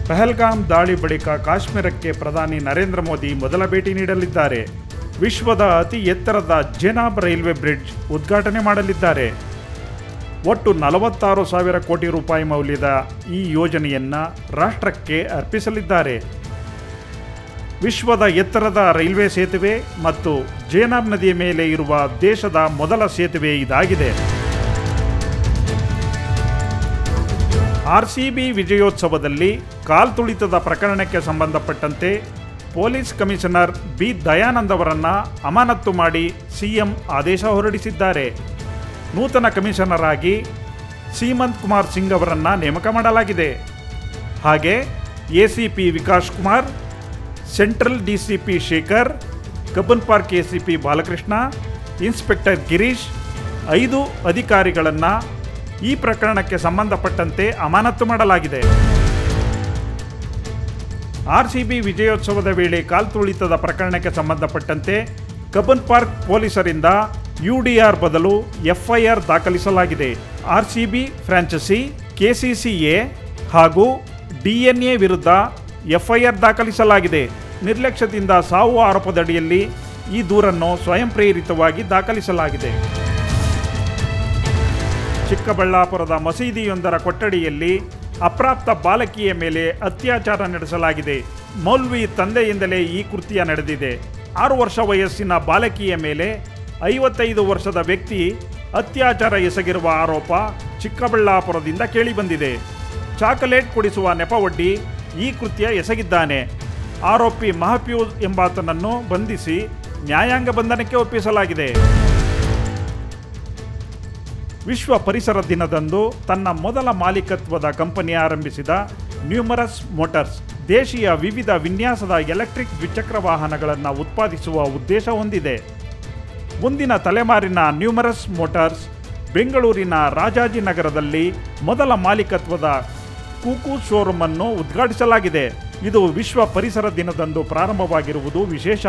ಪಹಲ್ಗಾಮ್ ದಾಳಿ ಬಳಿಕ ಕಾಶ್ಮೀರಕ್ಕೆ ಪ್ರಧಾನಿ ನರೇಂದ್ರ ಮೋದಿ ಮೊದಲ ಭೇಟಿ ನೀಡಲಿದ್ದಾರೆ. ವಿಶ್ವದ ಅತಿ ಎತ್ತರದ ಜೆನಾಬ್ ರೈಲ್ವೆ ಬ್ರಿಡ್ಜ್ ಉದ್ಘಾಟನೆ ಮಾಡಲಿದ್ದಾರೆ. ಒಟ್ಟು 46,000 ಕೋಟಿ ರೂಪಾಯಿ ಮೌಲ್ಯದ ಈ ಯೋಜನೆಯನ್ನು ರಾಷ್ಟ್ರಕ್ಕೆ ಅರ್ಪಿಸಲಿದ್ದಾರೆ. ವಿಶ್ವದ ಎತ್ತರದ ರೈಲ್ವೆ ಸೇತುವೆ ಮತ್ತು ಜೇನಾಬ್ ನದಿಯ ಮೇಲೆ ಇರುವ ದೇಶದ ಮೊದಲ ಸೇತುವೆ ಇದಾಗಿದೆ. RCB ವಿಜಯೋತ್ಸವದಲ್ಲಿ ಕಾಲ್ತುಳಿತದ ಪ್ರಕರಣಕ್ಕೆ ಸಂಬಂಧಪಟ್ಟಂತೆ ಪೊಲೀಸ್ ಕಮಿಷನರ್ ಬಿ ದಯಾನಂದ್ ಅವರನ್ನು ಅಮಾನತು ಮಾಡಿ ಸಿಎಂ ಆದೇಶ ಹೊರಡಿಸಿದ್ದಾರೆ. ನೂತನ ಕಮಿಷನರ್ ಆಗಿ ಸೀಮಂತ್ ಕುಮಾರ್ ಸಿಂಗ್ ಅವರನ್ನು ನೇಮಕ ಮಾಡಲಾಗಿದೆ. ಹಾಗೆ ACP Vikas Kumar, central DCP Shekhar, Cubbon park ACP Balakrishna, inspector Girish 5 ಅಧಿಕಾರಿಗಳನ್ನು ಈ ಪ್ರಕರಣಕ್ಕೆ ಸಂಬಂಧಪಟ್ಟಂತೆ ಅಮಾನತು ಮಾಡಲಾಗಿದೆ. RCB ವಿಜಯೋತ್ಸವದ ವೇಳೆ ಕಾಲ್ತುಳಿತದ ಪ್ರಕರಣಕ್ಕೆ ಸಂಬಂಧಪಟ್ಟಂತೆ ಕಬ್ಬನ್ ಪಾರ್ಕ್ ಪೊಲೀಸರಿಂದ UDR ಬದಲು FIR ದಾಖಲಿಸಲಾಗಿದೆ. RCB ಫ್ರಾಂಚೈಸಿ, KCCA ಹಾಗೂ DNA ವಿರುದ್ಧ FIR ದಾಖಲಿಸಲಾಗಿದೆ. ನಿರ್ಲಕ್ಷ್ಯದಿಂದ ಸಾವು ಆರೋಪದಡಿಯಲ್ಲಿ ಈ ದೂರನ್ನು ಸ್ವಯಂ ಪ್ರೇರಿತವಾಗಿ ದಾಖಲಿಸಲಾಗಿದೆ. ಚಿಕ್ಕಬಳ್ಳಾಪುರದ ಮಸೀದಿಯೊಂದರ ಕೊಠಡಿಯಲ್ಲಿ ಅಪ್ರಾಪ್ತ ಬಾಲಕಿಯ ಮೇಲೆ ಅತ್ಯಾಚಾರ ನಡೆಸಲಾಗಿದೆ. ಮೌಲ್ವಿ ತಂದೆಯಿಂದಲೇ ಈ ಕೃತ್ಯ ನಡೆದಿದೆ. 6 ವರ್ಷ ವಯಸ್ಸಿನ ಬಾಲಕಿಯ ಮೇಲೆ 55 ವರ್ಷದ ವ್ಯಕ್ತಿ ಅತ್ಯಾಚಾರ ಎಸಗಿರುವ ಆರೋಪ ಚಿಕ್ಕಬಳ್ಳಾಪುರದಿಂದ ಕೇಳಿಬಂದಿದೆ. ಚಾಕೊಲೇಟ್ ಕೊಡಿಸುವ ನೆಪವೊಡ್ಡಿ ಈ ಕೃತ್ಯ ಎಸಗಿದ್ದಾನೆ. ಆರೋಪಿ ಮಹಫ್ಯೂಜ್ ಎಂಬಾತನನ್ನು ಬಂಧಿಸಿ ನ್ಯಾಯಾಂಗ ಬಂಧನಕ್ಕೆ ಒಪ್ಪಿಸಲಾಗಿದೆ. ವಿಶ್ವ ಪರಿಸರ ದಿನದಂದು ತನ್ನ ಮೊದಲ ಮಾಲೀಕತ್ವದ ಕಂಪನಿ ಆರಂಭಿಸಿದ ನ್ಯೂಮರಸ್ ಮೋಟಾರ್ಸ್ ದೇಶೀಯ ವಿವಿಧ ವಿನ್ಯಾಸದ ಎಲೆಕ್ಟ್ರಿಕ್ ದ್ವಿಚಕ್ರ ವಾಹನಗಳನ್ನು ಉತ್ಪಾದಿಸುವ ಉದ್ದೇಶ ಹೊಂದಿದೆ. ಮುಂದಿನ ತಲೆಮಾರಿನ ನ್ಯೂಮರಸ್ ಮೋಟಾರ್ಸ್ ಬೆಂಗಳೂರಿನ ರಾಜಾಜಿನಗರದಲ್ಲಿ ಮೊದಲ ಮಾಲೀಕತ್ವದ ಕೂಕು ಶೋರೂಮ್ ಅನ್ನು ಉದ್ಘಾಟಿಸಲಾಗಿದೆ. ಇದು ವಿಶ್ವ ಪರಿಸರ ದಿನದಂದು ಪ್ರಾರಂಭವಾಗಿರುವುದು ವಿಶೇಷ.